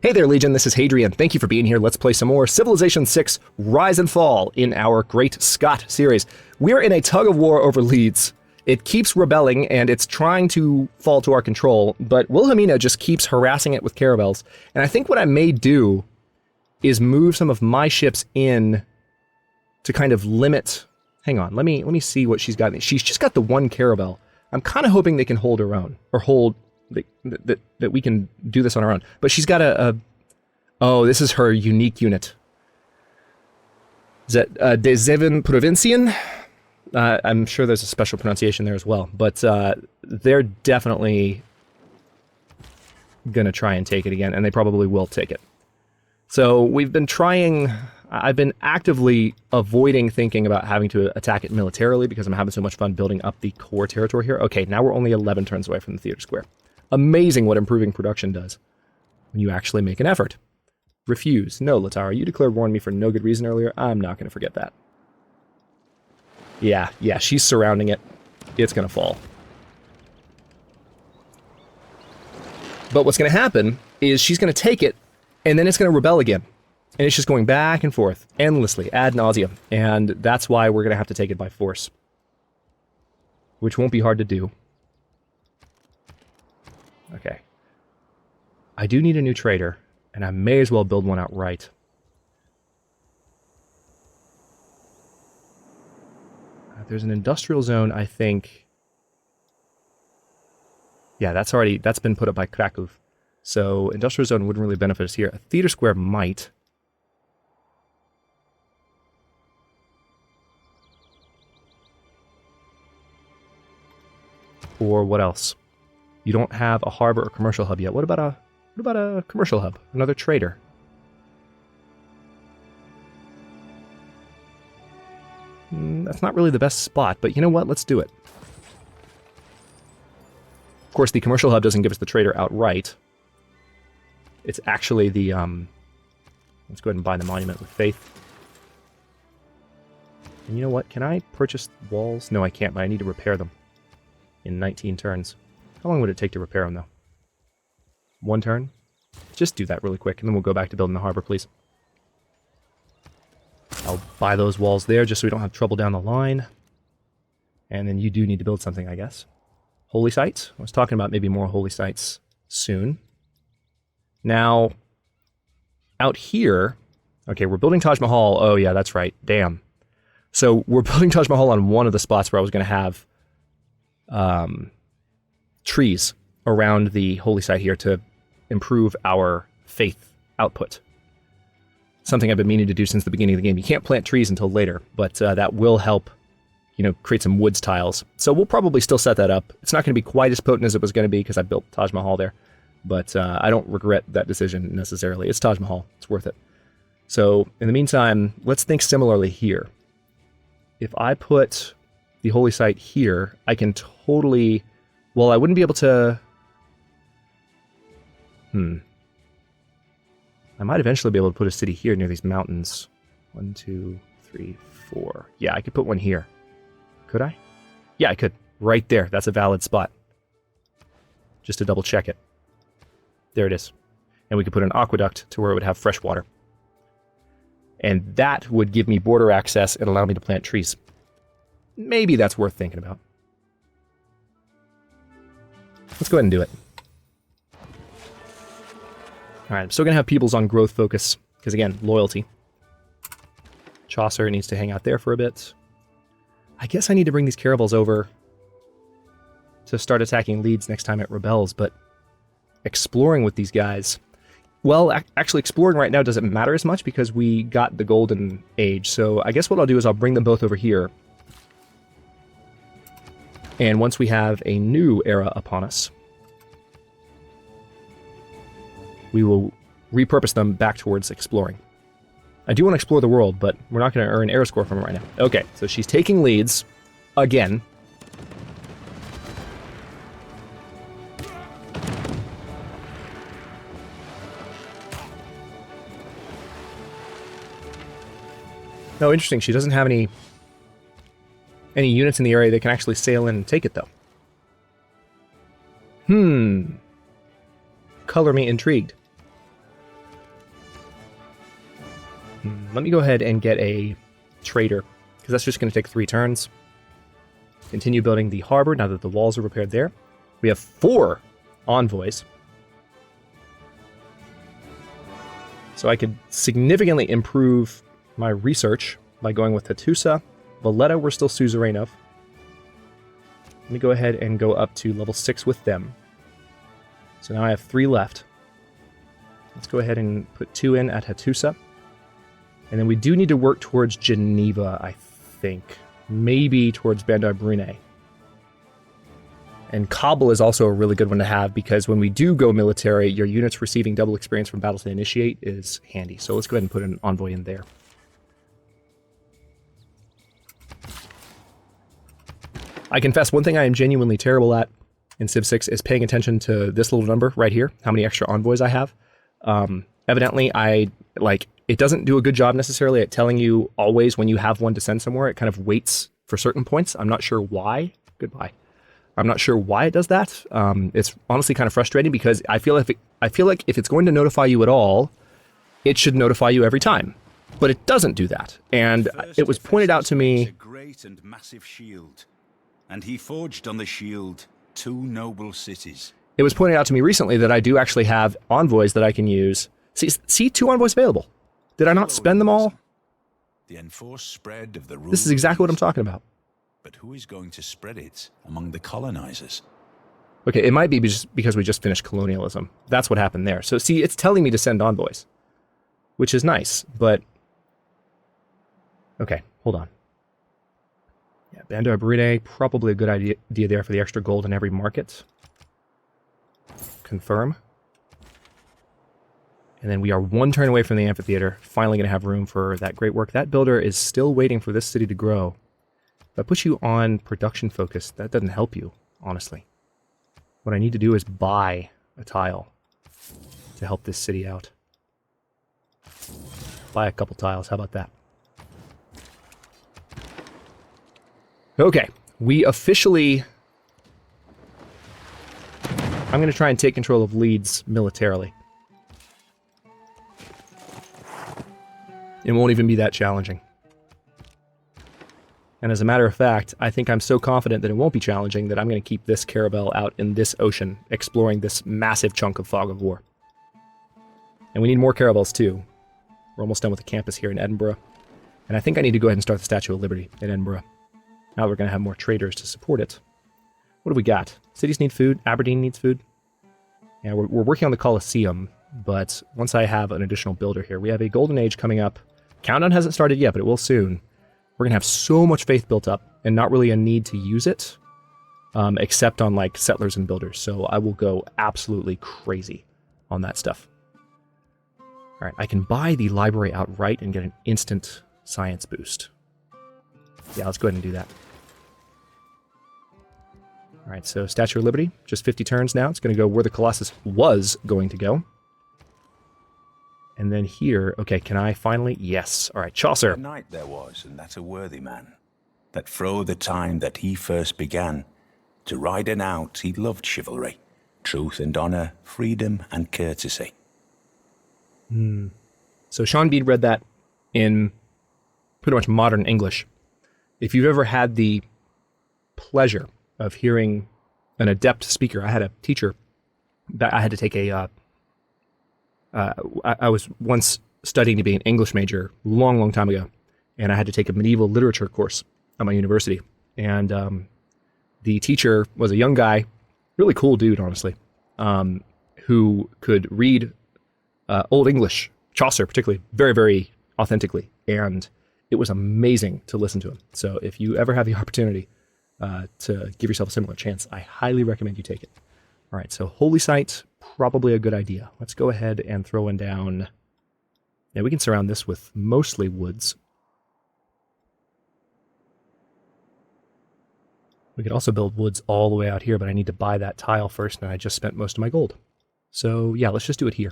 Hey there, Legion, this is Hadrian. Thank you for being here. Let's play some more Civilization 6 Rise and Fall in our Great Scott series. We're in a tug of war over Leeds. It keeps rebelling, and it's trying to fall to our control, but Wilhelmina just keeps harassing it with caravels. And I think what I may do is move some of my ships in to kind of limit... Hang on, let me see what she's got. She's just got the one caravel. I'm kind of hoping they can hold her own, or hold... That we can do this on our own. But she's got oh, this is her unique unit. Is that De Zeven Provincien? I'm sure there's a special pronunciation there as well. But they're definitely going to try and take it again, and they probably will take it. So we've been trying... I've been actively avoiding thinking about having to attack it militarily because I'm having so much fun building up the core territory here. Okay, now we're only 11 turns away from the theater square. Amazing what improving production does when you actually make an effort. Refuse. No, Latara, you declared war on me for no good reason earlier. I'm not going to forget that. Yeah, she's surrounding it. It's going to fall. But what's going to happen is she's going to take it, and then it's going to rebel again. And it's just going back and forth, endlessly, ad nauseum. And that's why we're going to have to take it by force. Which won't be hard to do. Okay. I do need a new trader, and I may as well build one outright. There's an industrial zone, I think. Yeah, that's been put up by Krakow. So industrial zone wouldn't really benefit us here. A theater square might. Or what else? You don't have a harbor or commercial hub yet. What about a commercial hub? Another trader. That's not really the best spot, but you know what? Let's do it. Of course, the commercial hub doesn't give us the trader outright. It's actually the... let's go ahead and buy the monument with faith. And you know what? Can I purchase walls? No, I can't, but I need to repair them in 19 turns. How long would it take to repair them, though? 1 turn? Just do that really quick, and then we'll go back to building the harbor, please. I'll buy those walls there, just so we don't have trouble down the line. And then you do need to build something, I guess. Holy sites? I was talking about maybe more holy sites soon. Now, out here... Okay, we're building Taj Mahal. Oh, yeah, that's right. Damn. So, we're building Taj Mahal on one of the spots where I was going to have... trees around the holy site here to improve our faith output. Something I've been meaning to do since the beginning of the game. You can't plant trees until later, but that will help, create some woods tiles. So we'll probably still set that up. It's not going to be quite as potent as it was going to be because I built Taj Mahal there, but I don't regret that decision necessarily. It's Taj Mahal. It's worth it. So in the meantime, let's think similarly here. If I put the holy site here, I can totally... Well, I wouldn't be able to... I might eventually be able to put a city here near these mountains. 1, 2, 3, 4. Yeah, I could put one here. Could I? Yeah, I could. Right there. That's a valid spot. Just to double check it. There it is. And we could put an aqueduct to where it would have fresh water. And that would give me border access and allow me to plant trees. Maybe that's worth thinking about. Let's go ahead and do it. Alright, I'm still going to have peoples on growth focus, because again, loyalty. Chaucer needs to hang out there for a bit. I guess I need to bring these caravels over to start attacking Leeds next time it rebels, but exploring with these guys... Well, actually exploring right now doesn't matter as much because we got the Golden Age, so I guess what I'll do is I'll bring them both over here. And once we have a new era upon us, we will repurpose them back towards exploring. I do want to explore the world, but we're not going to earn era score from it right now. Okay, so she's taking Leeds again. No, interesting. She doesn't have any units in the area that can actually sail in and take it, though. Color me intrigued. Let me go ahead and get a trader, because that's just going to take 3 turns. Continue building the harbor now that the walls are repaired there. We have 4 envoys. So I could significantly improve my research by going with Hattusa. Valletta we're still suzerain of. Let me go ahead and go up to level 6 with them. So now I have 3 left. Let's go ahead and put 2 in at Hattusa. And then we do need to work towards Geneva, I think. Maybe towards Bandar Brunei. And Kabul is also a really good one to have, because when we do go military, your units receiving double experience from battles to initiate is handy. So let's go ahead and put an envoy in there. I confess, one thing I am genuinely terrible at in Civ 6 is paying attention to this little number right here, how many extra envoys I have. Evidently, it doesn't do a good job necessarily at telling you always when you have one to send somewhere. It kind of waits for certain points. I'm not sure why. Goodbye. I'm not sure why it does that. It's honestly kind of frustrating, because I feel like if it's going to notify you at all, it should notify you every time. But it doesn't do that. And it was pointed out to me. A great and massive shield, and he forged on the shield 2 noble cities. It was pointed out to me recently that I do actually have envoys that I can use. See 2 envoys available. Did I not spend them all? The enforced spread of the rule. This is exactly what I'm talking about. But who is going to spread it among the colonizers? Okay, it might be just because we just finished colonialism. That's what happened there. So see, it's telling me to send envoys, which is nice, but... Okay, hold on. Yeah, Bandar Brunei, probably a good idea there for the extra gold in every market. Confirm. And then we are 1 turn away from the amphitheater. Finally going to have room for that great work. That builder is still waiting for this city to grow. If I put you on production focus, that doesn't help you, honestly. What I need to do is buy a tile to help this city out. Buy a couple tiles, how about that? Okay, we officially... I'm going to try and take control of Leeds militarily. It won't even be that challenging. And as a matter of fact, I think I'm so confident that it won't be challenging that I'm going to keep this caravel out in this ocean, exploring this massive chunk of Fog of War. And we need more caravels too. We're almost done with the campus here in Edinburgh. And I think I need to go ahead and start the Statue of Liberty in Edinburgh. Now we're going to have more traders to support it. What do we got? Cities need food. Aberdeen needs food. Yeah, we're working on the Colosseum, but once I have an additional builder here, we have a Golden Age coming up. Countdown hasn't started yet, but it will soon. We're going to have so much faith built up and not really a need to use it, except on like settlers and builders. So I will go absolutely crazy on that stuff. All right, I can buy the library outright and get an instant science boost. Yeah, let's go ahead and do that. All right, so Statue of Liberty, just 50 turns now. It's going to go where the Colossus was going to go. And then here, okay, can I finally? Yes. All right, Chaucer. A knight there was, and that a worthy man, that fro the time that he first began, to riden out he loved chivalry, truth and honour, freedom and courtesy. So Sean Bede read that in pretty much modern English. If you've ever had the pleasure of hearing an adept speaker, I had a teacher that I had to take a... I was once studying to be an English major long time ago, and I had to take a medieval literature course at my university. And the teacher was a young guy, really cool dude, honestly, who could read Old English, Chaucer particularly, very authentically. And it was amazing to listen to him. So if you ever have the opportunity to give yourself a similar chance, I highly recommend you take it. All right, so Holy Site, probably a good idea. Let's go ahead and throw one down. Yeah, we can surround this with mostly woods. We could also build woods all the way out here, but I need to buy that tile first, and I just spent most of my gold. So yeah, let's just do it here.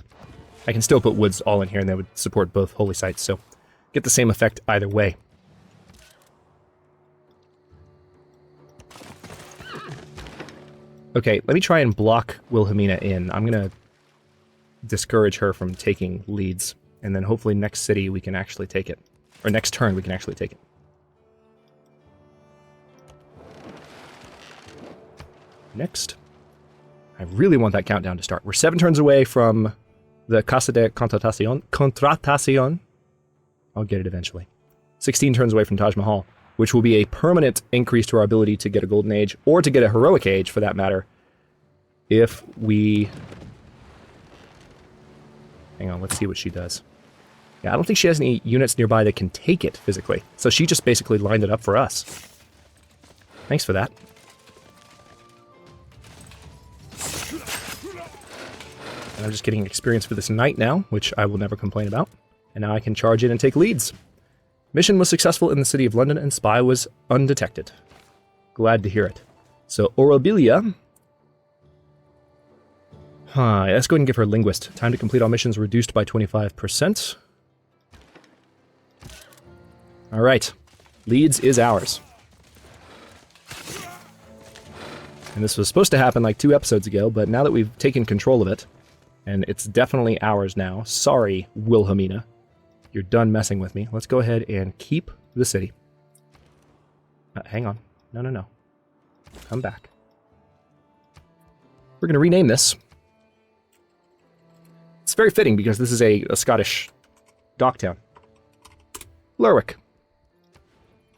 I can still put woods all in here, and that would support both Holy Sites, so get the same effect either way. Okay, let me try and block Wilhelmina in. I'm going to discourage her from taking leads and then hopefully next city we can actually take it. Or next turn we can actually take it. Next. I really want that countdown to start. We're 7 turns away from the Casa de Contratacion. I'll get it eventually. 16 turns away from Taj Mahal, which will be a permanent increase to our ability to get a Golden Age, or to get a Heroic Age, for that matter, if we... Hang on, let's see what she does. Yeah, I don't think she has any units nearby that can take it physically, so she just basically lined it up for us. Thanks for that. And I'm just getting experience for this knight now, which I will never complain about. And now I can charge in and take leads. Mission was successful in the city of London, and spy was undetected. Glad to hear it. So, Orabilia. Let's go ahead and give her linguist. Time to complete all missions reduced by 25%. Alright. Leeds is ours. And this was supposed to happen like 2 episodes ago, but now that we've taken control of it, and it's definitely ours now. Sorry, Wilhelmina. You're done messing with me. Let's go ahead and keep the city. Hang on. No. Come back. We're going to rename this. It's very fitting because this is a Scottish dock town. Lerwick.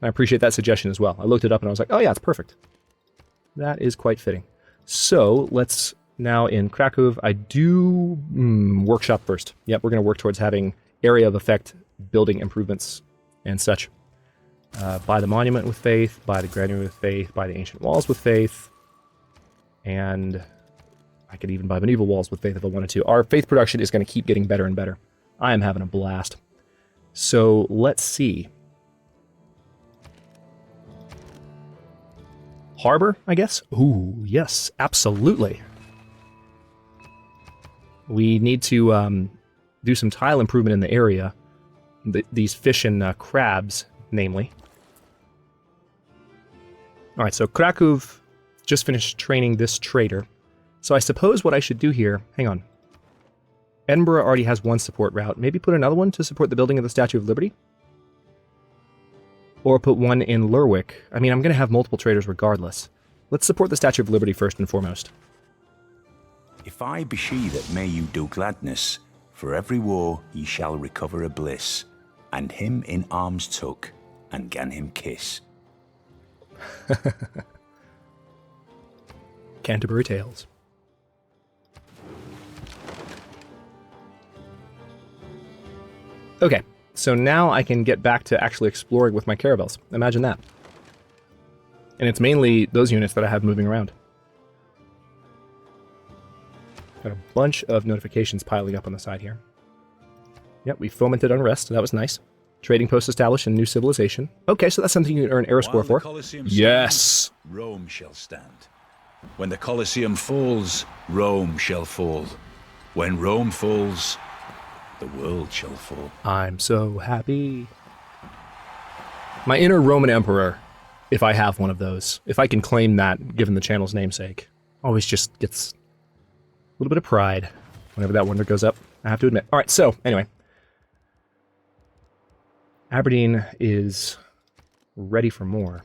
I appreciate that suggestion as well. I looked it up and I was like, oh yeah, it's perfect. That is quite fitting. So, let's now in Krakow, I do workshop first. Yep, we're going to work towards having area of effect, building improvements, and such. Buy the monument with faith, buy the granary with faith, buy the ancient walls with faith, and I could even buy medieval walls with faith if I wanted to. Our faith production is going to keep getting better and better. I am having a blast. So, let's see. Harbor, I guess? Ooh, yes, absolutely. We need to do some tile improvement in the area. These fish and crabs, namely. Alright, so Krakow just finished training this trader. So I suppose what I should do here... Hang on. Edinburgh already has 1 support route. Maybe put another one to support the building of the Statue of Liberty? Or put one in Lerwick. I mean, I'm going to have multiple traders regardless. Let's support the Statue of Liberty first and foremost. If I be she that may you do gladness, for every war ye shall recover a bliss, and him in arms took, and gan him kiss. Canterbury Tales. Okay, so now I can get back to actually exploring with my caravels. Imagine that. And it's mainly those units that I have moving around. Got a bunch of notifications piling up on the side here. Yep, we fomented unrest, so that was nice. Trading post established in new civilization. Okay, so that's something you can earn era score for. Yes! Rome shall stand. When the Colosseum falls, Rome shall fall. When Rome falls, the world shall fall. I'm so happy. My inner Roman emperor, if I have one of those, if I can claim that, given the channel's namesake, always just gets a little bit of pride whenever that wonder goes up, I have to admit. Alright, so, anyway. Aberdeen is ready for more.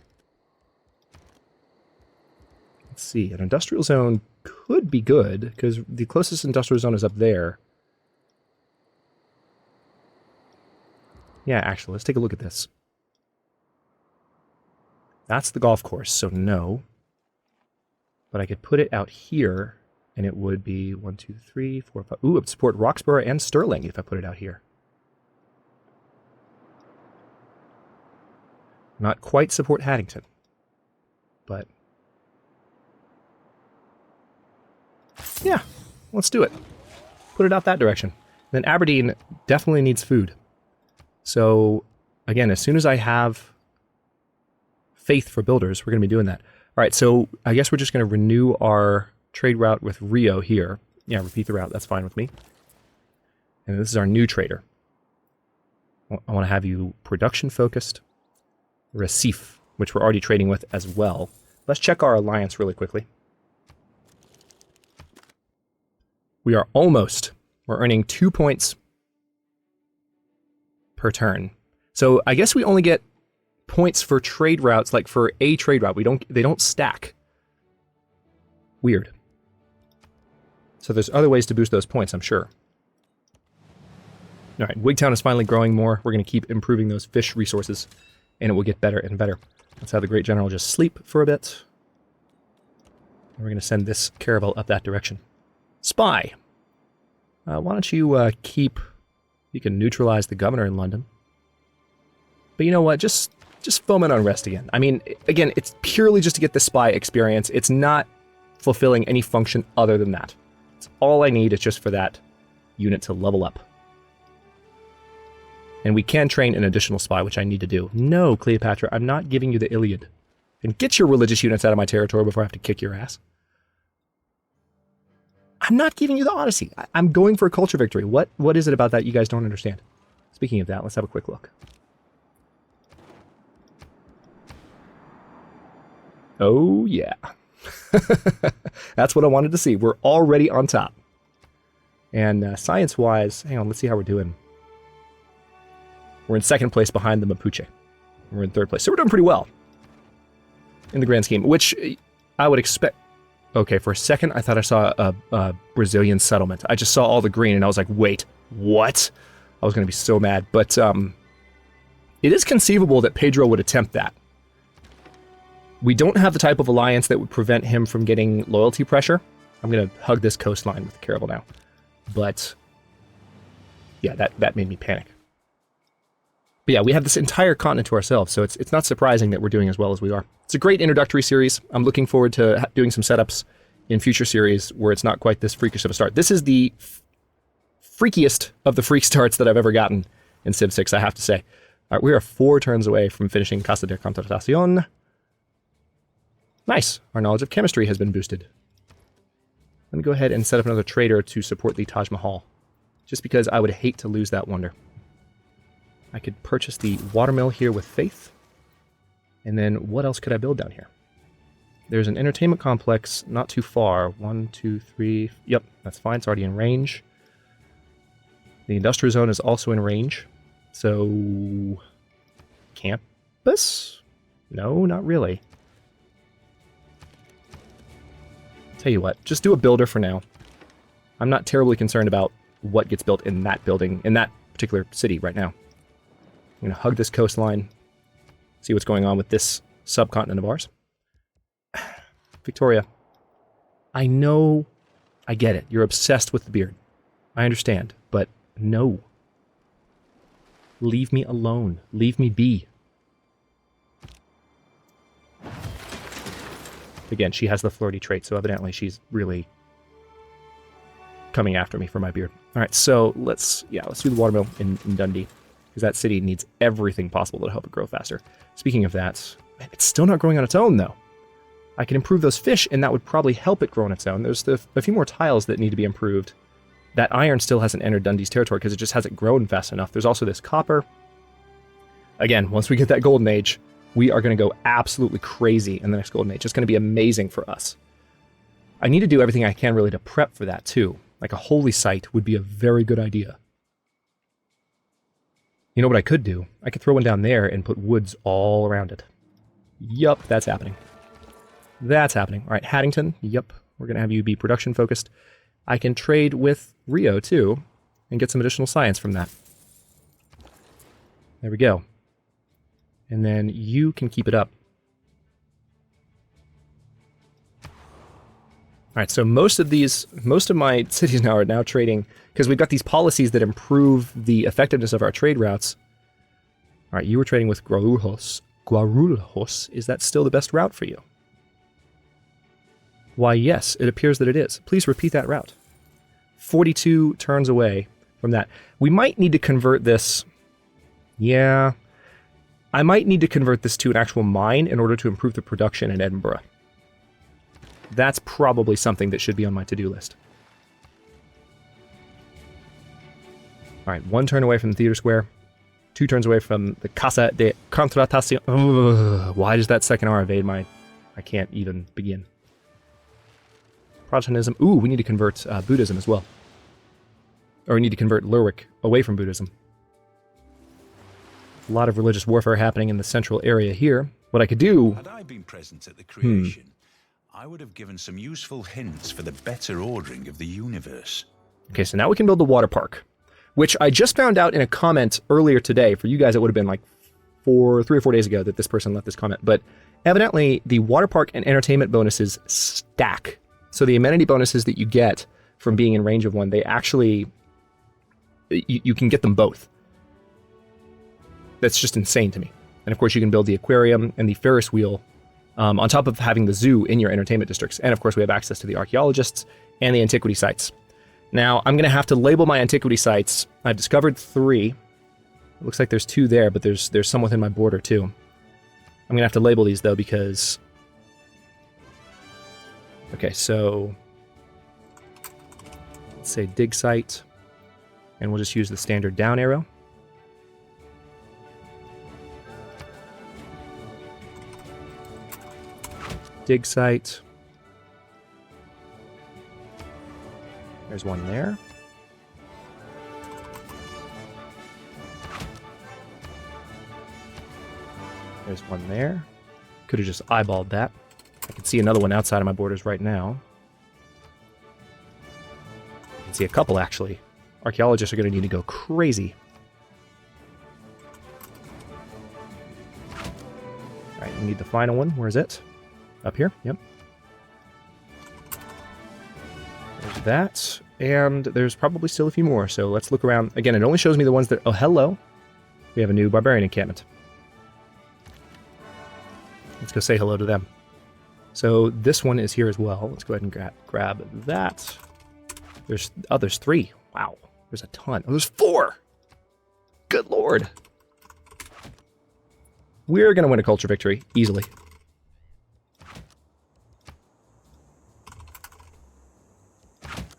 Let's see, an industrial zone could be good, because the closest industrial zone is up there. Yeah, actually, let's take a look at this. That's the golf course, so no. But I could put it out here, and it would be 1, 2, 3, 4, 5. Ooh, it would support Roxborough and Stirling if I put it out here. Not quite support Haddington, but yeah, let's do it. Put it out that direction. Then Aberdeen definitely needs food. So, again, as soon as I have faith for builders, we're going to be doing that. All right, so I guess we're just going to renew our trade route with Rio here. Yeah, repeat the route. That's fine with me. And this is our new trader. I want to have you production-focused. Recife, which we're already trading with as well. Let's check our alliance really quickly. We are almost. We're earning 2 points per turn. So I guess we only get points for trade routes, like for a trade route. They don't stack. Weird. So there's other ways to boost those points, I'm sure. All right, Wigtown is finally growing more. We're going to keep improving those fish resources, and it will get better and better. Let's have the Great General just sleep for a bit. And we're going to send this caravel up that direction. Spy! Why don't you keep... You can neutralize the governor in London. But you know what? Just foment unrest again. I mean, again, it's purely just to get the spy experience. It's not fulfilling any function other than that. It's all I need is just for that unit to level up. And we can train an additional spy, which I need to do. No, Cleopatra, I'm not giving you the Iliad. And get your religious units out of my territory before I have to kick your ass. I'm not giving you the Odyssey. I'm going for a culture victory. What is it about that you guys don't understand? Speaking of that, let's have a quick look. Oh, yeah. That's what I wanted to see. We're already on top. And science-wise, hang on, let's see how we're doing. We're in second place behind the Mapuche. We're in third place. So we're doing pretty well in the grand scheme, which I would expect. Okay, for a second, I thought I saw a Brazilian settlement. I just saw all the green, and I was like, wait, what? I was going to be so mad. But it is conceivable that Pedro would attempt that. We don't have the type of alliance that would prevent him from getting loyalty pressure. I'm going to hug this coastline with the caravel now. But, yeah, that made me panic. But yeah, we have this entire continent to ourselves, so it's not surprising that we're doing as well as we are. It's a great introductory series. I'm looking forward to doing some setups in future series where it's not quite this freakish of a start. This is the freakiest of the freak starts that I've ever gotten in Civ 6, I have to say. All right, we are 4 turns away from finishing Casa de Contratación. Nice. Our knowledge of chemistry has been boosted. Let me go ahead and set up another trader to support the Taj Mahal, just because I would hate to lose that wonder. I could purchase the watermill here with faith. And then what else could I build down here? There's an entertainment complex not too far. 1, 2, 3. Yep, that's fine. It's already in range. The industrial zone is also in range. So, campus? No, not really. Tell you what, just do a builder for now. I'm not terribly concerned about what gets built in that building, in that particular city right now. I'm going to hug this coastline, see what's going on with this subcontinent of ours. Victoria, I know, I get it. You're obsessed with the beard. I understand, but no. Leave me alone. Leave me be. Again, she has the flirty trait, so evidently she's really coming after me for my beard. All right, so let's do the watermill in Dundee. Because that city needs everything possible to help it grow faster. Speaking of that, it's still not growing on its own, though. I can improve those fish, and that would probably help it grow on its own. There's a few more tiles that need to be improved. That iron still hasn't entered Dundee's territory because it just hasn't grown fast enough. There's also this copper. Again, once we get that golden age, we are going to go absolutely crazy in the next golden age. It's going to be amazing for us. I need to do everything I can really to prep for that, too. Like a holy site would be a very good idea. You know what I could do? I could throw one down there and put woods all around it. Yup, that's happening. That's happening. All right, Haddington, yup. We're going to have you be production focused. I can trade with Rio, too, and get some additional science from that. There we go. And then you can keep it up. All right, so most of my cities now are trading, because we've got these policies that improve the effectiveness of our trade routes. All right, you were trading with Guarulhos. Guarulhos, is that still the best route for you? Why, yes, it appears that it is. Please repeat that route. 42 turns away from that. We might need to convert this. Yeah, I might need to convert this to an actual mine in order to improve the production in Edinburgh. That's probably something that should be on my to-do list. All right, 1 turn away from the Theater Square. 2 turns away from the Casa de Contratación. Ugh, why does that second R evade my... I can't even begin. Protestantism. Ooh, we need to convert Buddhism as well. Or we need to convert Lerwick away from Buddhism. A lot of religious warfare happening in the central area here. What I could do... Had I been present at the creation, I would have given some useful hints for the better ordering of the universe. Okay, so now we can build the water park, which I just found out in a comment earlier today. For you guys, it would have been like 3 or 4 days ago that this person left this comment. But evidently, the water park and entertainment bonuses stack. So the amenity bonuses that you get from being in range of one, they actually... You can get them both. That's just insane to me. And of course, you can build the aquarium and the Ferris wheel on top of having the zoo in your entertainment districts. And of course, we have access to the archaeologists and the antiquity sites. Now, I'm going to have to label my antiquity sites. I've discovered 3. It looks like there's 2 there, but there's some within my border too. I'm going to have to label these though because... Okay, so... Let's say dig site. And we'll just use the standard down arrow. Dig site. There's one there. There's one there. Could have just eyeballed that. I can see another one outside of my borders right now. I can see a couple, actually. Archaeologists are going to need to go crazy. Alright, we need the final one. Where is it? Up here? Yep. There's that. And there's probably still a few more, so let's look around. Again, it only shows me the ones that... Oh, hello! We have a new barbarian encampment. Let's go say hello to them. So this one is here as well. Let's go ahead and grab that. There's 3. Wow. There's a ton. Oh, there's 4! Good lord. We're going to win a culture victory, easily.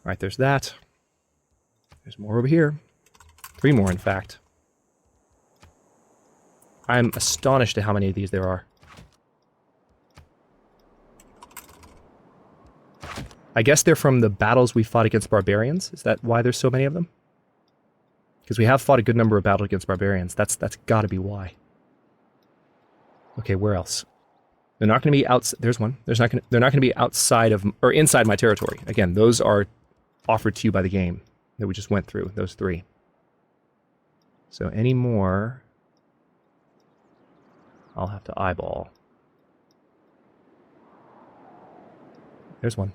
Alright, there's that. There's more over here. 3 more, in fact. I'm astonished at how many of these there are. I guess they're from the battles we fought against barbarians. Is that why there's so many of them? Because we have fought a good number of battles against barbarians. That's got to be why. Okay, where else? They're not going to be outside. There's one. They're not going to be outside of or inside my territory. Again, those are offered to you by the game that we just went through. Those 3. So any more, I'll have to eyeball. There's one.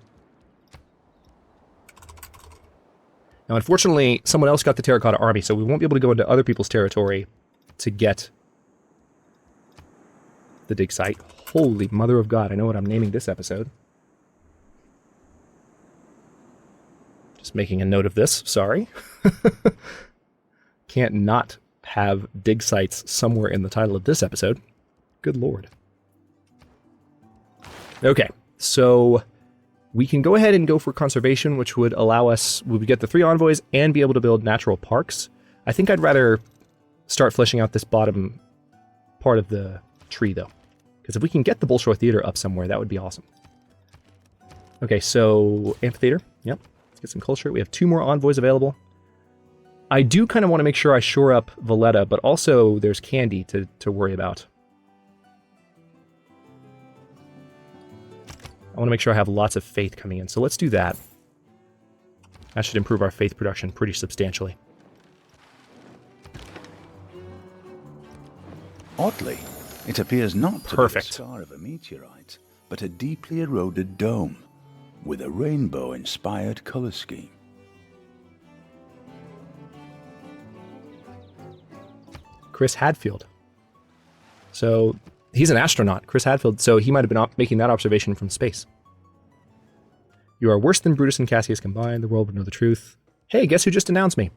Now, unfortunately, someone else got the terracotta army, so we won't be able to go into other people's territory to get the dig site. Holy mother of God, I know what I'm naming this episode. Just making a note of this, sorry. Can't not have dig sites somewhere in the title of this episode. Good lord. Okay, so... we can go ahead and go for conservation, which would allow us... we would get the 3 envoys and be able to build natural parks. I think I'd rather start fleshing out this bottom part of the tree, though. Because if we can get the Bolshoi Theater up somewhere, that would be awesome. Okay, so... amphitheater. Yep. Let's get some culture. We have 2 more envoys available. I do kind of want to make sure I shore up Valletta, but also there's Candy to worry about. I want to make sure I have lots of faith coming in, so let's do that. That should improve our faith production pretty substantially. Oddly, it appears not to Perfect. be the scar of a meteorite, but a deeply eroded dome with a rainbow-inspired color scheme. Chris Hadfield. So, he's an astronaut, Chris Hadfield, so he might have been making that observation from space. You are worse than Brutus and Cassius combined. The world would know the truth. Hey, guess who just announced me?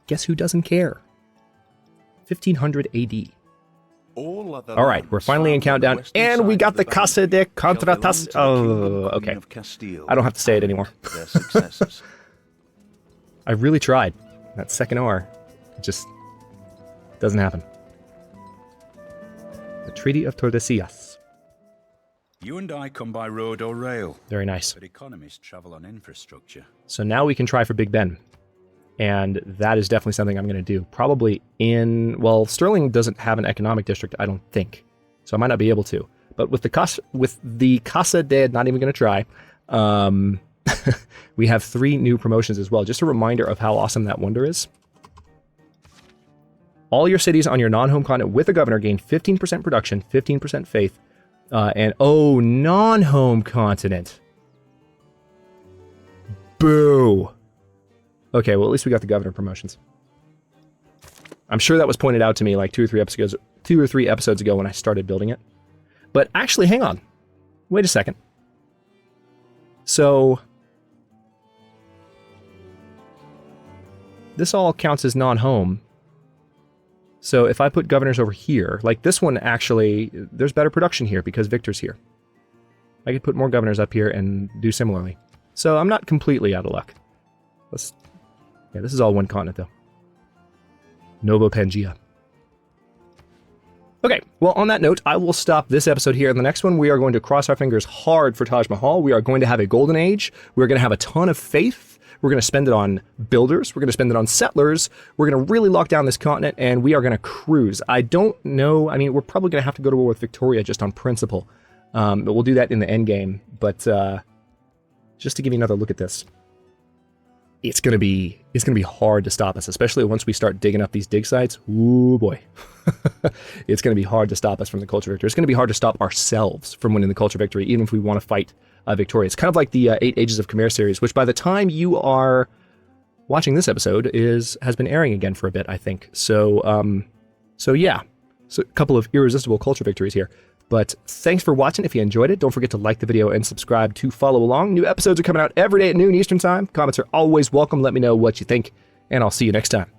Guess who doesn't care? 1500 AD. All right, we're finally in countdown, and we got the Casa de Contratas. Oh, okay. I don't have to say it anymore. I really tried. That second R, it just doesn't happen. The Treaty of Tordesillas. You and I come by road or rail. Very nice. But economists travel on infrastructure. So now we can try for Big Ben. And that is definitely something I'm going to do. Probably well, Sterling doesn't have an economic district, I don't think. So I might not be able to. But with the Casa de, not even going to try, we have 3 new promotions as well. Just a reminder of how awesome that wonder is. All your cities on your non-home continent with a governor gain 15% production, 15% faith, and non-home continent. Boo! Okay, well, at least we got the governor promotions. I'm sure that was pointed out to me like 2 or 3 episodes ago when I started building it. But actually, hang on. Wait a second. So this all counts as non-home. So if I put governors over here, like this one actually, there's better production here because Victor's here. I could put more governors up here and do similarly. So I'm not completely out of luck. Yeah, this is all one continent though. Nova Pangea. Okay, well, on that note, I will stop this episode here. In the next one, we are going to cross our fingers hard for Taj Mahal. We are going to have a golden age. We're going to have a ton of faith. We're going to spend it on builders. We're going to spend it on settlers. We're going to really lock down this continent, and we are going to cruise. I don't know. I mean, we're probably going to have to go to war with Victoria just on principle. But we'll do that in the end game. But just to give you another look at this, it's going to be hard to stop us, especially once we start digging up these dig sites. Ooh, boy. It's going to be hard to stop us from the culture victory. It's going to be hard to stop ourselves from winning the culture victory, even if we want to fight Victoria. It's kind of like the 8 Ages of Khmer series, which by the time you are watching this episode has been airing again for a bit, I think. So yeah, so a couple of irresistible culture victories here. But thanks for watching. If you enjoyed it, don't forget to like the video and subscribe to follow along. New episodes are coming out every day at noon Eastern Time. Comments are always welcome. Let me know what you think, and I'll see you next time.